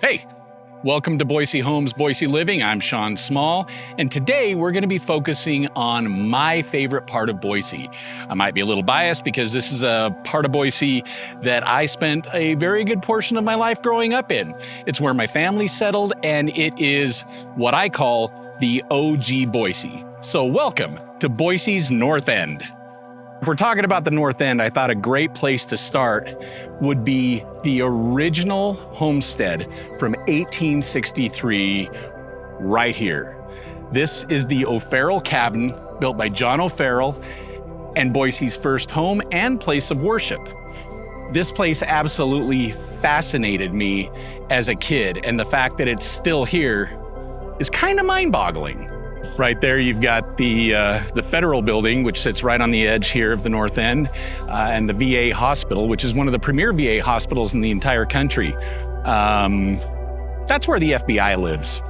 Hey, welcome to Boise Homes, Boise Living. I'm Sean Small, and today we're going to be focusing on my favorite part of Boise. I might be a little biased because this is a part of Boise that I spent a very good portion of my life growing up in. It's where my family settled, and it is what I call the OG Boise. So welcome to Boise's North End. If we're talking about the North End, I thought a great place to start would be the original homestead from 1863 right here. This is the O'Farrell cabin built by John O'Farrell and Boise's first home and place of worship. This place absolutely fascinated me as a kid, and the fact that it's still here is kind of mind-boggling. Right there, you've got the federal building, which sits right on the edge here of the North End, and the VA hospital, which is one of the premier VA hospitals in the entire country. That's where the FBI lives.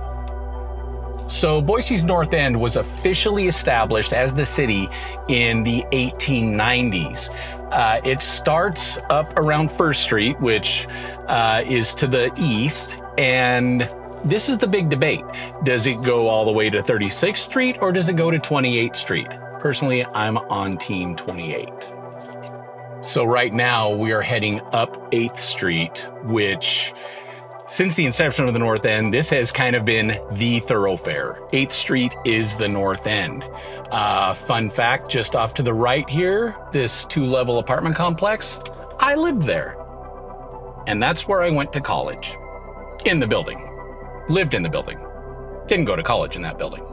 So Boise's North End was officially established as the city in the 1890s. It starts up around 1st Street, which is to the east, and this is the big debate. Does it go all the way to 36th Street or does it go to 28th Street? Personally, I'm on team 28. So right now we are heading up 8th Street, which since the inception of the North End, this has kind of been the thoroughfare. 8th Street is the North End. Fun fact, just off to the right here, this 2-level apartment complex, I lived there. And that's where I went to college, in the building. Lived in the building. Didn't go to college in that building.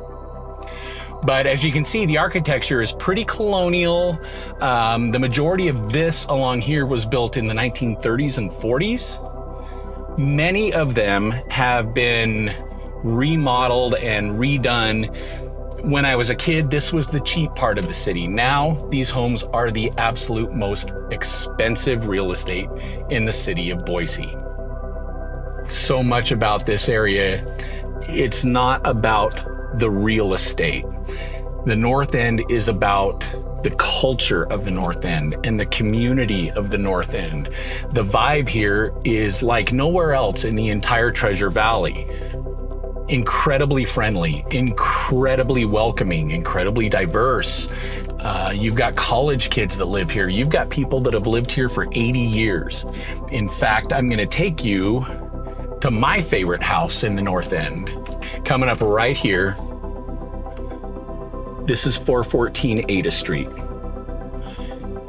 But as you can see, the architecture is pretty colonial. The majority of this along here was built in the 1930s and 40s. Many of them have been remodeled and redone. When I was a kid, this was the cheap part of the city. Now, these homes are the absolute most expensive real estate in the city of Boise. So much about this area, it's not about the real estate. The North End is about the culture of the North End and the community of the North End. The vibe here is like nowhere else in the entire Treasure Valley. Incredibly friendly, incredibly welcoming, incredibly diverse. You've got college kids that live here. You've got people that have lived here for 80 years. In fact, I'm going to take you to my favorite house in the North End. Coming up right here, this is 414 Ada Street.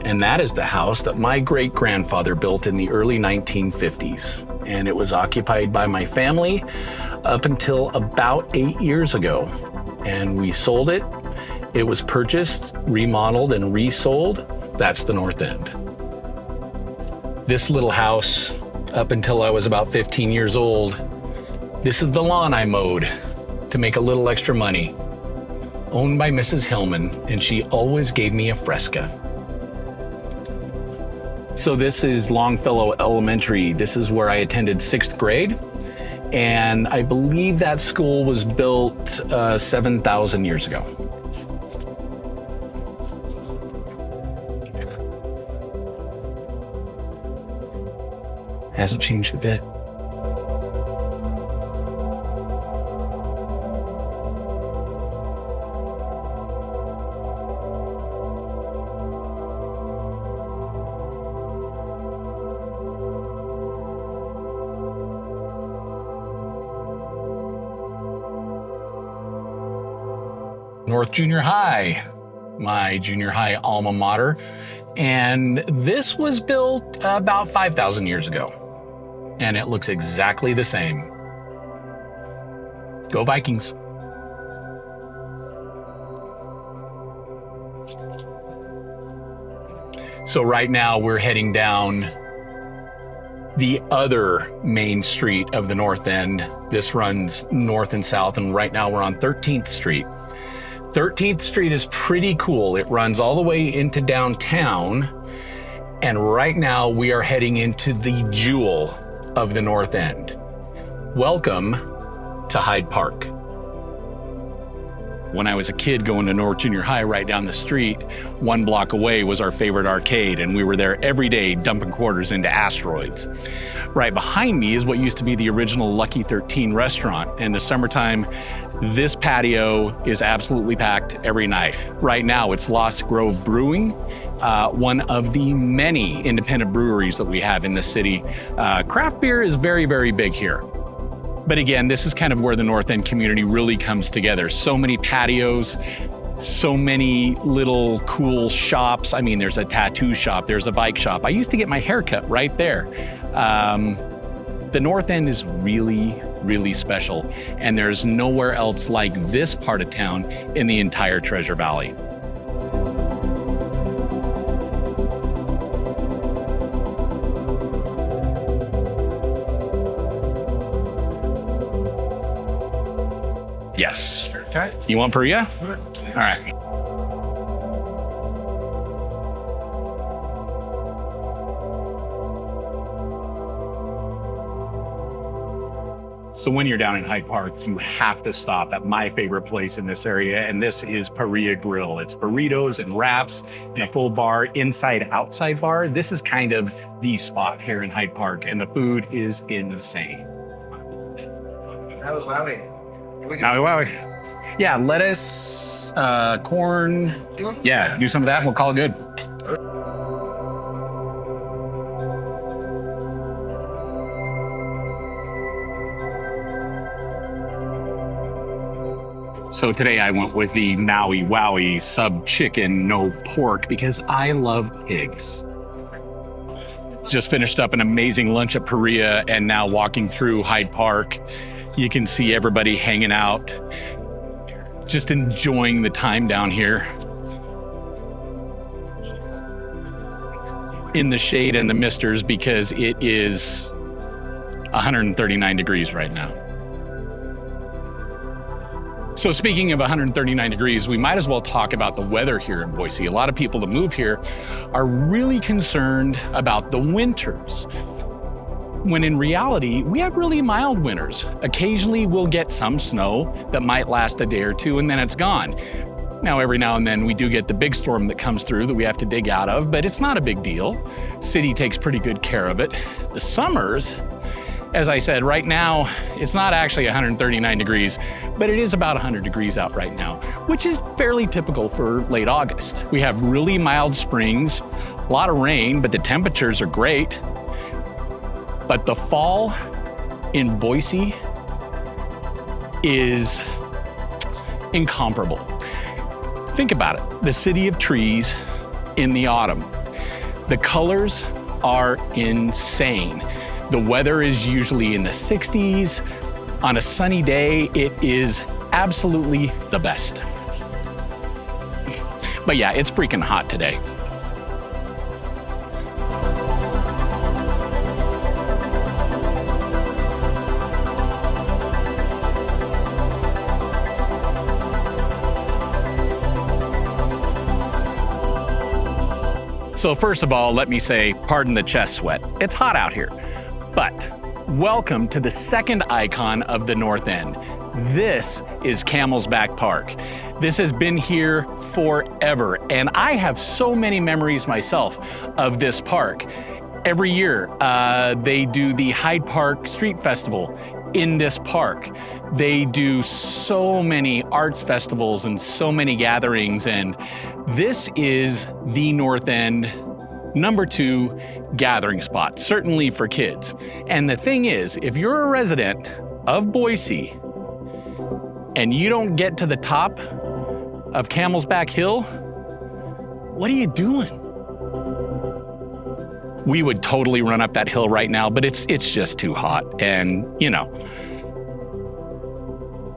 And that is the house that my great-grandfather built in the early 1950s. And it was occupied by my family up until about 8 years ago. And we sold it. It was purchased, remodeled, and resold. That's the North End. This little house, up until I was about 15 years old, this is the lawn I mowed to make a little extra money. Owned by Mrs. Hillman, and she always gave me a Fresca. So this is Longfellow Elementary. This is where I attended 6th grade, and I believe that school was built 7,000 years ago. Hasn't changed a bit. North Junior High, my junior high alma mater, and this was built about 5,000 years ago. And it looks exactly the same. Go Vikings. So right now we're heading down the other main street of the North End. This runs north and south, and right now we're on 13th Street. 13th Street is pretty cool. It runs all the way into downtown, and right now we are heading into the jewel of the North End. Welcome to Hyde Park. When I was a kid going to North Junior High right down the street, 1 block away was our favorite arcade, and we were there every day dumping quarters into asteroids. Right behind me is what used to be the original Lucky 13 restaurant. In the summertime, this patio is absolutely packed every night. Right now, it's Lost Grove Brewing, one of the many independent breweries that we have in the city. Craft beer is very, very big here. But again, this is kind of where the North End community really comes together. So many patios, so many little cool shops. I mean, there's a tattoo shop, there's a bike shop. I used to get my hair cut right there. The North End is really, really special, and there's nowhere else like this part of town in the entire Treasure Valley. Yes. Okay. You want Perea? All right. So when you're down in Hyde Park, you have to stop at my favorite place in this area, and this is Perea Grill. It's burritos and wraps and a full bar, inside-outside bar. This is kind of the spot here in Hyde Park, and the food is insane. That was lousy. Yeah, lettuce, corn. Yeah, do some of that and we'll call it good. So today I went with the Maui Wowie sub chicken, no pork, because I love pigs. Just finished up an amazing lunch at Perea, and now walking through Hyde Park, you can see everybody hanging out, just enjoying the time down here in the shade and the misters, because it is 139 degrees right now. So speaking of 139 degrees, we might as well talk about the weather here in Boise. A lot of people that move here are really concerned about the winters, when in reality, we have really mild winters. Occasionally we'll get some snow that might last a day or two, and then it's gone. Now, every now and then we do get the big storm that comes through that we have to dig out of, but it's not a big deal. City takes pretty good care of it. The summers, as I said, right now, it's not actually 139 degrees, but it is about 100 degrees out right now, which is fairly typical for late August. We have really mild springs, a lot of rain, but the temperatures are great. But the fall in Boise is incomparable. Think about it, the city of trees in the autumn. The colors are insane. The weather is usually in the 60s. On a sunny day, it is absolutely the best. But yeah, it's freaking hot today. So first of all, let me say, pardon the chest sweat. It's hot out here. But welcome to the second icon of the North End. This is Camel's Back Park. This has been here forever, and I have so many memories myself of this park. Every year, they do the Hyde Park Street Festival in this park. They do so many arts festivals and so many gatherings, and this is the North End #2 gathering spot, certainly for kids. And the thing is, if you're a resident of Boise and you don't get to the top of Camel's Back Hill, what are you doing? We would totally run up that hill right now, but it's just too hot, and you know,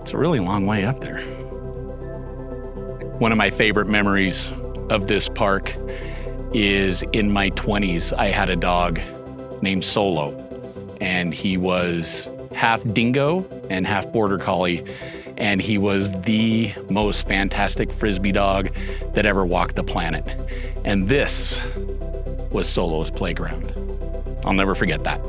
it's a really long way up there. One of my favorite memories of this park is in my 20s, I had a dog named Solo, and he was half dingo and half border collie, and he was the most fantastic Frisbee dog that ever walked the planet. And this was Solo's playground. I'll never forget that.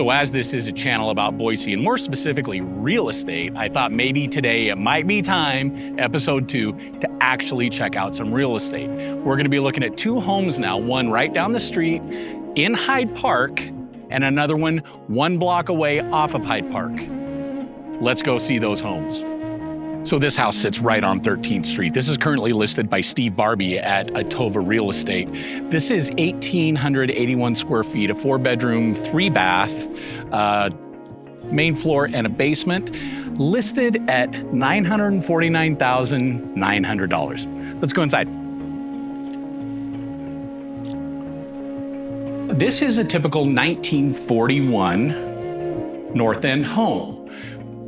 So as this is a channel about Boise and more specifically real estate, I thought maybe today it might be time, episode 2, to actually check out some real estate. We're gonna be looking at 2 homes now, one right down the street in Hyde Park and another one block away off of Hyde Park. Let's go see those homes. So this house sits right on 13th Street. This is currently listed by Steve Barbie at Atova Real Estate. This is 1,881 square feet, a 4-bedroom, 3-bath, main floor and a basement, listed at $949,900. Let's go inside. This is a typical 1941 North End home.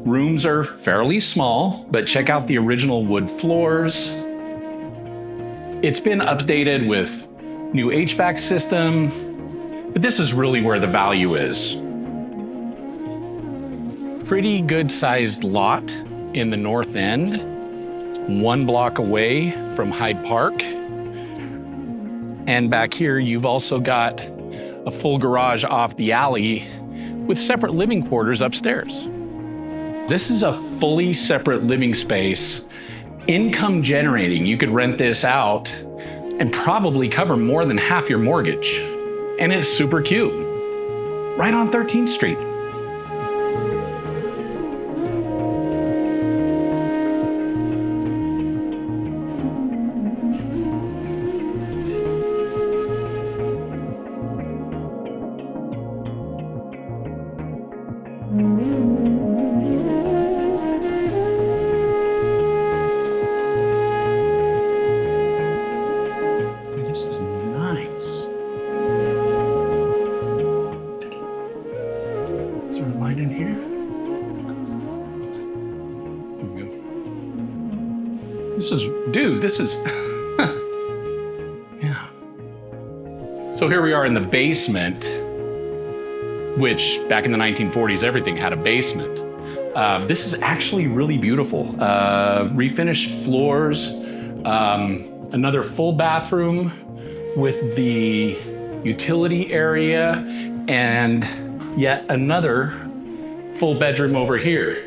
Rooms are fairly small, but check out the original wood floors. It's been updated with new HVAC system, but this is really where the value is. Pretty good sized lot in the North End, 1 block away from Hyde Park. And back here, you've also got a full garage off the alley with separate living quarters upstairs. This is a fully separate living space, income generating. You could rent this out and probably cover more than half your mortgage. And it's super cute, right on 13th Street. This is nice. Is there a light in here? There we go. This is, yeah. So here we are in the basement, which back in the 1940s, everything had a basement. This is actually really beautiful. Refinished floors, another full bathroom with the utility area, and yet another full bedroom over here.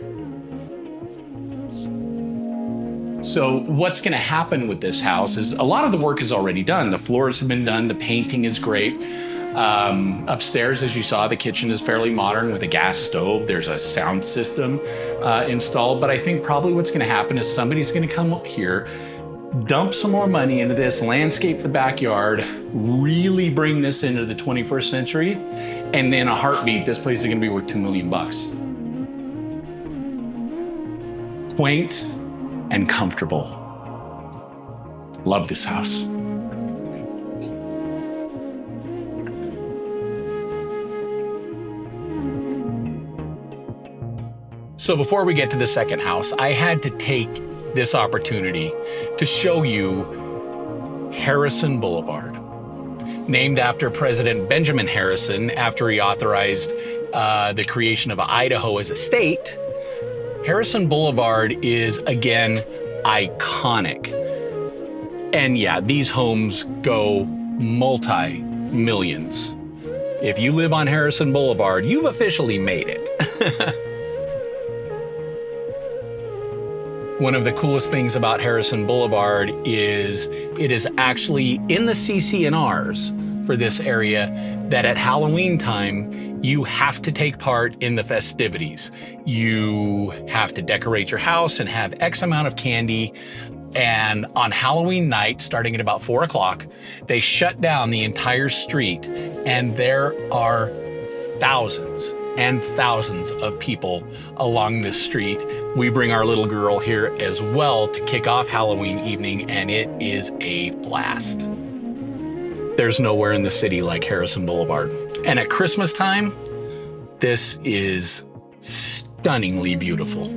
So what's gonna happen with this house is a lot of the work is already done. The floors have been done, the painting is great. Upstairs, as you saw, the kitchen is fairly modern with a gas stove. There's a sound system installed, but I think probably what's gonna happen is somebody's gonna come up here, dump some more money into this, landscape the backyard, really bring this into the 21st century, and then a heartbeat, this place is gonna be worth $2 million. Quaint and comfortable. Love this house. So before we get to the second house, I had to take this opportunity to show you Harrison Boulevard, named after President Benjamin Harrison after he authorized the creation of Idaho as a state. Harrison Boulevard is, again, iconic. And yeah, these homes go multi-millions. If you live on Harrison Boulevard, you've officially made it. One of the coolest things about Harrison Boulevard is it is actually in the CC&Rs for this area that at Halloween time, you have to take part in the festivities. You have to decorate your house and have X amount of candy. And on Halloween night, starting at about 4 o'clock, they shut down the entire street, and there are thousands and thousands of people along this street. We bring our little girl here as well to kick off Halloween evening, and it is a blast. There's nowhere in the city like Harrison Boulevard. And at Christmas time, this is stunningly beautiful.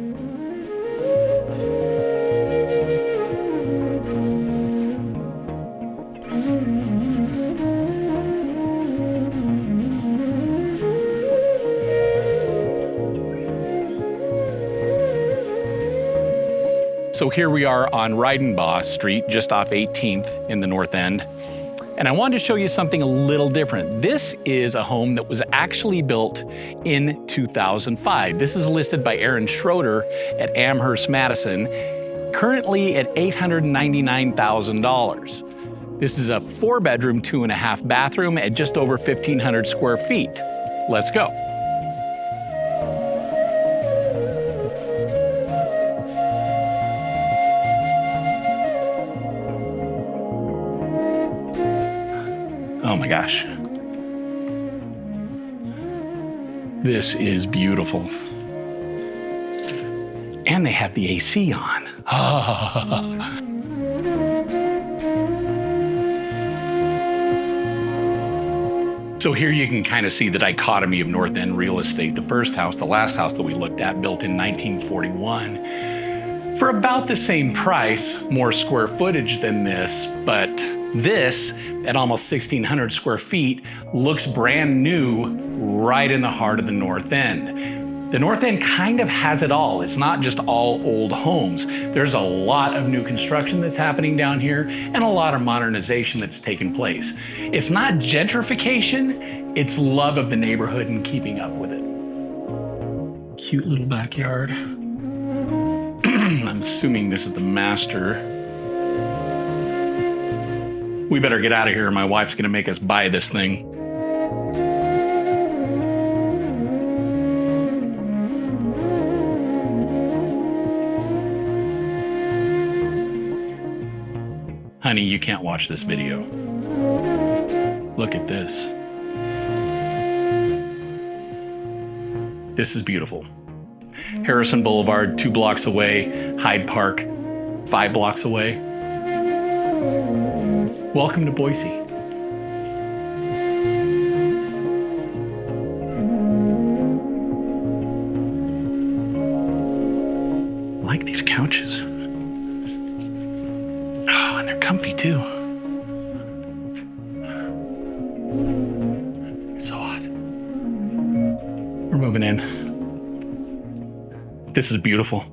So here we are on Reidenbaugh Street, just off 18th in the North End. And I wanted to show you something a little different. This is a home that was actually built in 2005. This is listed by Aaron Schroeder at Amherst Madison, currently at $899,000. This is a 4-bedroom, 2.5 bathroom at just over 1,500 square feet. Let's go. Oh my gosh. This is beautiful. And they have the AC on. So here you can kind of see the dichotomy of North End real estate. The first house, the last house that we looked at, built in 1941 for about the same price, more square footage than this, but this, at almost 1,600 square feet, looks brand new right in the heart of the North End. The North End kind of has it all. It's not just all old homes. There's a lot of new construction that's happening down here and a lot of modernization that's taken place. It's not gentrification, it's love of the neighborhood and keeping up with it. Cute little backyard. I'm assuming this is the master. We better get out of here. My wife's gonna make us buy this thing. Honey, you can't watch this video. Look at this. This is beautiful. Harrison Boulevard, 2 blocks away. Hyde Park, 5 blocks away. Welcome to Boise. I like these couches. Oh, and they're comfy too. It's so hot. We're moving in. This is beautiful.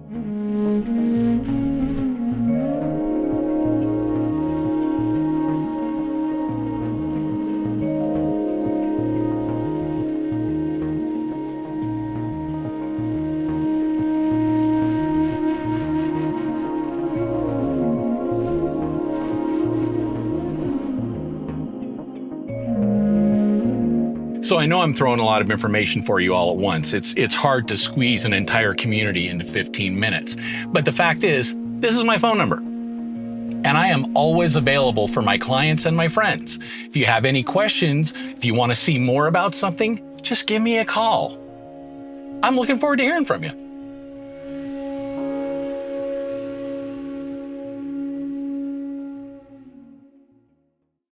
So I know I'm throwing a lot of information for you all at once. It's hard to squeeze an entire community into 15 minutes. But the fact is, this is my phone number. And I am always available for my clients and my friends. If you have any questions, if you want to see more about something, just give me a call. I'm looking forward to hearing from you.